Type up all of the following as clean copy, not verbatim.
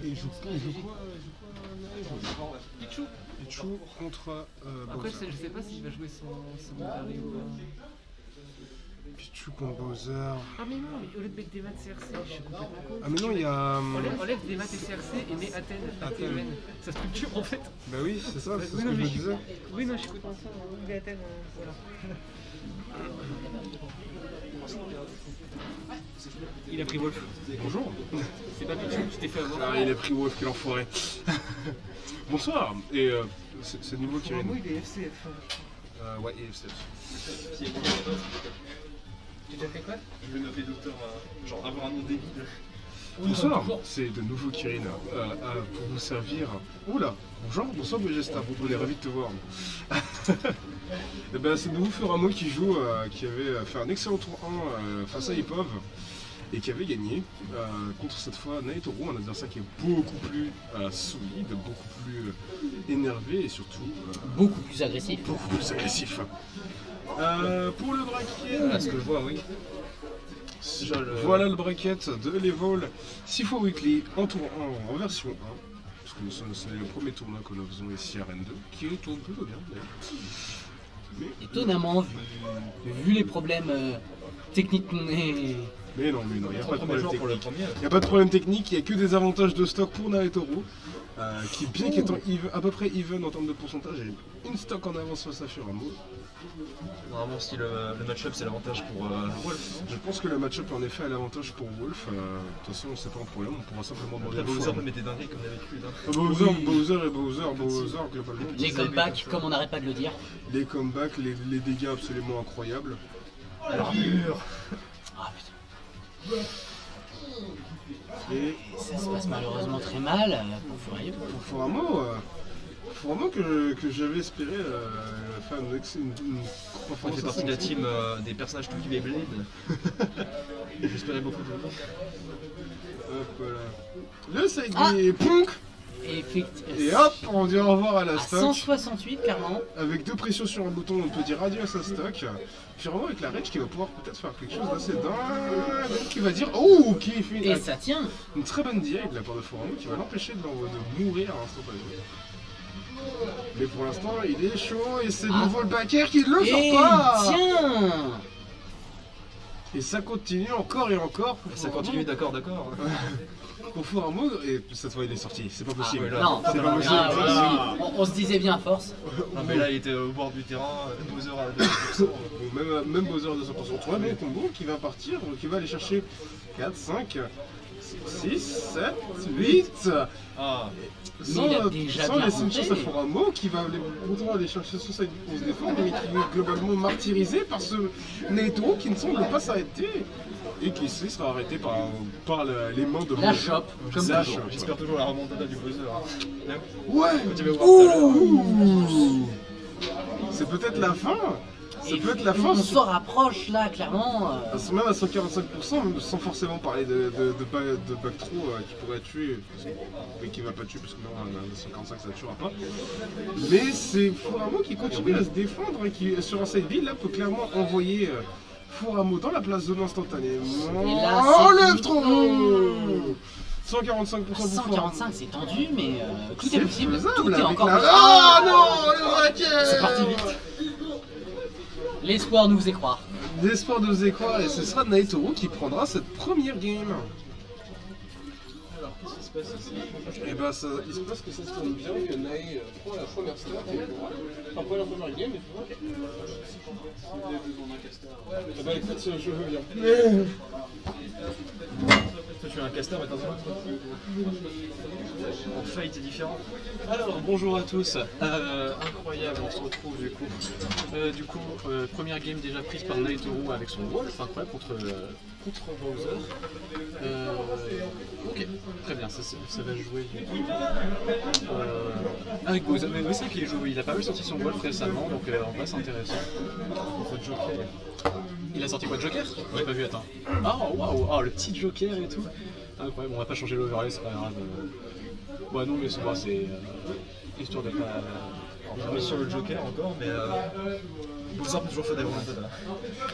il joue quoi Pichu contre Après, Bowser. je sais pas s'il va jouer son Mario ou pas. Pichu contre Bowser. Ah, mais non, mais au lieu de mettre des maths CRC, je suis complètement con. Ah mais non, il y a... Enlève des maths et CRC et mets Athènes. Athènes. Sa structure en fait. Bah oui, c'est ça, c'est ce Oui, que non, je mais me je suis- disais. Oui, non, je suis content de ça. Il est Athènes, voilà. Il a pris Wolf. Bonjour. C'est pas Pichu, tu t'es fait avoir. Ah, il a pris Wolf, quel enfoiré. Bonsoir. Et c'est nouveau qui vient. Moi, il est FCF. Ouais, et FCF. Tu as fait quoi? Je vais noter docteur, genre avoir un nom débile. Bonsoir, c'est de nouveau Kirin pour vous servir. Oula, bonsoir Begesta, on est ravis de te voir. Et ben, c'est de nouveau Furamo qui joue, qui avait fait un excellent tour 1 face à Ipov et qui avait gagné contre cette fois Naitoro, un adversaire qui est beaucoup plus solide, beaucoup plus énervé et surtout Beaucoup plus agressif. beaucoup plus agressif. Pour le bracket, Ah, ce que je vois, oui. Déjà, voilà le bracket de l'Evol 6 fois weekly en tour 1 en version 1. Parce que c'est le premier tournoi que nous faisons ici à Rennes 2, qui tourne plutôt bien d'ailleurs. Étonnamment, vu les problèmes techniques qu'on est. Mais non, il n'y a pas de problème pour le technique. premier. Il n'y a pas de problème technique, il n'y a que des avantages de stock pour Narutoru, qui bien qu'étant à peu près even en termes de pourcentage, est une stock en avance face à Furamo. Normalement, si le match-up c'est l'avantage pour Wolf. Je pense que le match-up en effet a l'avantage pour Wolf. De toute façon, c'est pas un problème, on pourra simplement demander Après, à Bowser Furamo. peut mettre des dingueries comme d'habitude. Hein. Bowser, globalement. Les Bowser, comebacks, comme on n'arrête pas de le dire. Les comebacks, les dégâts absolument incroyables. L'armure. Ah putain. Et Ça se passe malheureusement très mal pour Furieux. pour Furamo que j'avais espéré faire une Il performance fait partie de la team des personnages tout qui Blade. J'espérais beaucoup de lui. Hop là. Le side B Punk. Et hop, on dit au revoir à la À stock. 168, clairement. Avec deux pressions sur un bouton, on peut dire adieu à sa stock. Furamo avec la rage qui va pouvoir peut-être faire quelque chose d'assez dingue. Qui va dire oh, qui fait Et ça tient. une très bonne DI de la part de Furamo qui va l'empêcher de mourir à l'instant présent. Mais pour l'instant, il est chaud et c'est de nouveau le backer qui ne le Et sort pas. tiens. Et ça continue encore et encore. Pour Ça Furamo. continue, d'accord. Pour Furamo, et cette fois il est sorti, c'est pas possible. ouais, là. Non, C'est pas possible. ah, oui, oui. On se disait bien à force. Non, mais là, il était au bord du terrain, Bowser à 2%. Bon, même Bowser à 200%. Très bon combo qui va partir, qui va aller chercher 4, 5, 6, 7, 8. Ah, Sans, Mais il a déjà sans bien laisser une monté. chance à Furamo qui va pourtant aller chercher son side pour se défendre, mais qui est globalement martyrisé par ce Naito qui ne semble pas s'arrêter. Et qui sera arrêté par les mains de La Bowser. chope, comme La toujours. chope. j'espère toujours la remontada du Bowser. Hein. Ouais. Tu vas voir tout à l'heure. Ouh. C'est peut-être la fin. Ça peut être la fin. On s'en rapproche là, clairement. Même à 145%, même sans forcément parler de back throw qui pourrait tuer, mais qui va pas tuer parce que non, à 145 ça ne tuera pas. Mais c'est Furamo qui continue à se défendre et qui sur un side build là peut clairement envoyer Furamo dans la place zone instantanément. Et là, Oh c'est le trop 145% pour Furamo. 145, c'est tendu, mais tout est C'est possible. faisable Tout est avec encore la... possible. Ah non, le braquet. C'est parti vite. L'espoir nous faisait croire. L'espoir de Zekwa et ce sera Naitoro qui prendra cette première game. Alors, qu'est-ce qui se passe ici? Et bah ça, il se passe que ça se tourne bien, que Nae prend la première star et enfin pas la première game mais tu vois. Ah bah écoute, je veux bien. Toi, tu es un caster, mais dans un autre. En fight, c'est différent. Alors bonjour à tous, incroyable, on se retrouve du coup, première game déjà prise par Naitoro avec son Wolf, incroyable contre Bowser. Ok, très bien, ça va jouer du coup. Avec Bowser, mais oui c'est vrai qu'il joue, il a pas mal sorti son Wolf récemment, donc en vrai c'est intéressant. Il a sorti quoi de Joker? J'ai pas vu, attends. Oh waouh, oh, le petit Joker et tout. Incroyable, on va pas changer l'overlay, c'est pas grave. Ouais non mais c'est histoire de pas... On est sur le Joker encore, mais Bowser peut toujours faire des remontadas.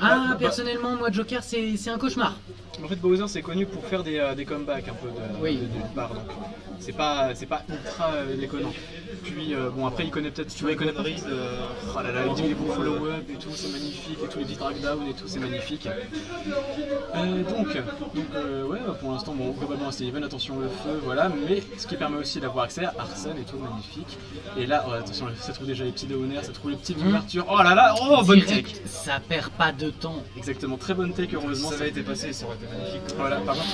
Ah, personnellement, moi, Joker, c'est un cauchemar. En fait, Bowser c'est connu pour faire des comebacks un peu Oui. de part, donc c'est pas ultra déconnant. Puis bon, après il connaît peut-être, tu vois, il connaît pas. Oh là là, il dit les bons follow-up et tout, c'est magnifique, et tous les petits drag down et tout, c'est magnifique. Ouais, pour l'instant, bon, globalement Steven, attention le feu, voilà, mais ce qui permet aussi d'avoir accès à Arsène et tout, magnifique. Et là, oh, attention, ça trouve déjà les petits downer, ça trouve les petites ouvertures. Oh là là, oh, bonne tech. Direct, ça perd pas de temps. Exactement, très bonne tech, Si heureusement. ça avait été passé, ça aurait été magnifique. Voilà, par contre,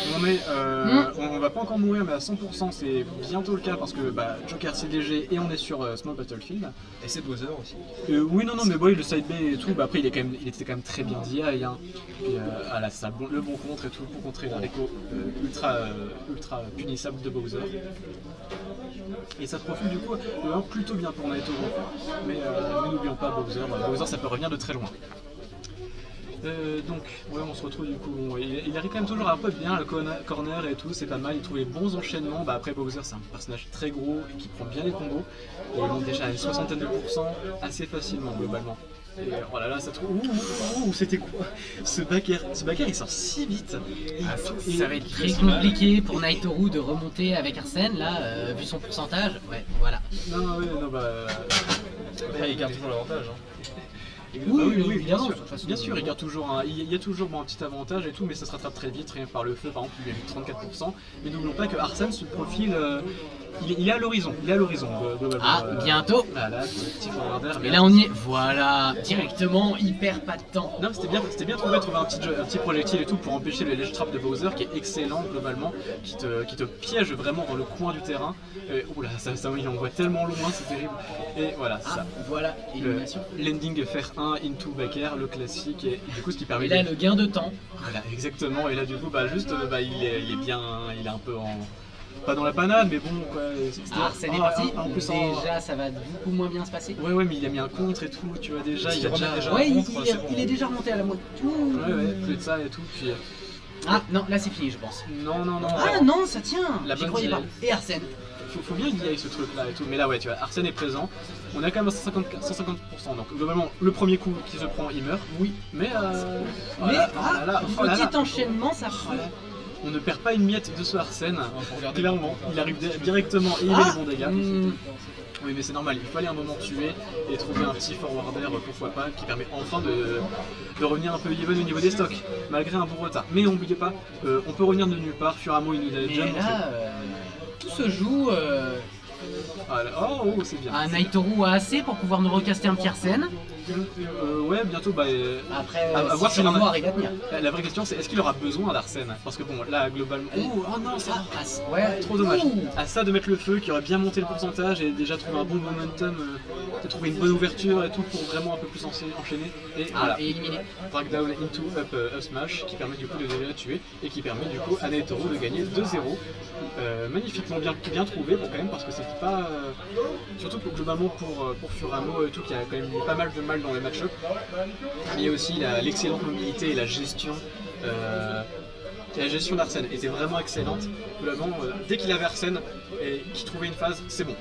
on va pas encore mourir, mais à 100%, c'est bientôt le cas parce que Joker c'est léger et on est sur Small Battlefield. Et c'est Bowser aussi. Oui, non, mais bon, le side B et tout, après il était quand même très bien DI. Hein. Puis là, c'est ça, le bon contre et tout pour contrer la réco ultra punissable de Bowser. Et ça profile du coup plutôt bien pour Naito. Mais n'oublions pas Bowser, Bowser ça peut revenir de très loin. Donc, ouais, on se retrouve du coup. Bon, il arrive quand même toujours un peu bien, le corner et tout, c'est pas mal. Il trouve les bons enchaînements. Après, Bowser, c'est un personnage très gros et qui prend bien les combos. Et il monte déjà à une soixantaine de pourcents assez facilement, globalement. Et oh là là, ça trouve. Ouh, c'était quoi ce back air il sort si vite. Ça va être très compliqué pour Naitoru de remonter avec Arsène, là, vu son pourcentage. Ouais, voilà. Non, Après, il garde toujours l'avantage. Oui, bien évidemment, sûr. de toute façon. Bien sûr, il y a toujours un petit avantage et tout, mais ça se rattrape très vite, rien que par le feu, par exemple, il a eu 34%. Mais n'oublions pas que Arsène se profile, il est à l'horizon, globalement. Ah, bientôt. Voilà, petit forwarder. Et là, on y est. Voilà, directement, il perd pas de temps. Non, c'était bien trouvé un petit projectile et tout pour empêcher le ledge trap de Bowser qui est excellent globalement, qui te piège vraiment dans le coin du terrain. Oula, ça il envoie tellement loin, c'est terrible. Et voilà, c'est ça. Voilà, élimination. Landing faire 1 into back air, le classique, et du coup ce qui permet Et là, le gain de temps. Voilà, exactement, et là du coup il est bien, il est un peu pas dans la panade, mais bon quoi. Arsène est parti. En plus, déjà, ça va beaucoup moins bien se passer. Ouais, mais il a mis un contre et tout, tu vois déjà, il a déjà. Ouais, un contre, c'est bon. il est déjà remonté à la moitié. Ouais, plus de ça et tout, puis. Ah non, là c'est fini, je pense. Non. Ah non, ça tient. La J'y bonne croyais pas. idée. Et Arsène. Faut bien lier avec ce truc là et tout, mais là ouais tu vois, Arsène est présent, on a quand même 150%, donc globalement le premier coup qui se prend il meurt, oui, mais petit enchaînement, ça prend. On ne perd pas une miette de ce Arsène, clairement, il arrive directement et il met les bons dégâts. Oui mais c'est normal, il fallait un moment tuer et trouver un petit forwarder, pourquoi pas, qui permet enfin de revenir un peu even au niveau des stocks, malgré un bon retard. Mais n'oubliez pas, on peut revenir de nulle part, Furamo il nous a déjà montré. Tout se joue. Oh, c'est bien. Naitoru a assez pour pouvoir nous recaster un petit Arsène. Ouais, bientôt. Après, à voir si Furamo arrive à tenir. La vraie question, c'est est-ce qu'il aura besoin d'Arsène? Parce que bon, là, globalement. Oh non, ça. Ouais, trop dommage. À ça de mettre le feu, qui aurait bien monté le pourcentage et déjà trouvé un bon momentum, de trouver une bonne ouverture et tout pour vraiment un peu plus enchaîner. Et voilà. Et éliminé. Drag down into up smash qui permet du coup de déjà tuer et qui permet du coup à Naitoru de gagner 2-0. Magnifiquement bien trouvé quand même parce que c'était pas. Surtout globalement pour Furamo et tout qui a quand même eu pas mal de mal dans les match-up. Il y a aussi l'excellente mobilité et la gestion. La gestion d'Arsène était vraiment excellente. Globalement, dès qu'il avait Arsène et qu'il trouvait une phase, c'est bon.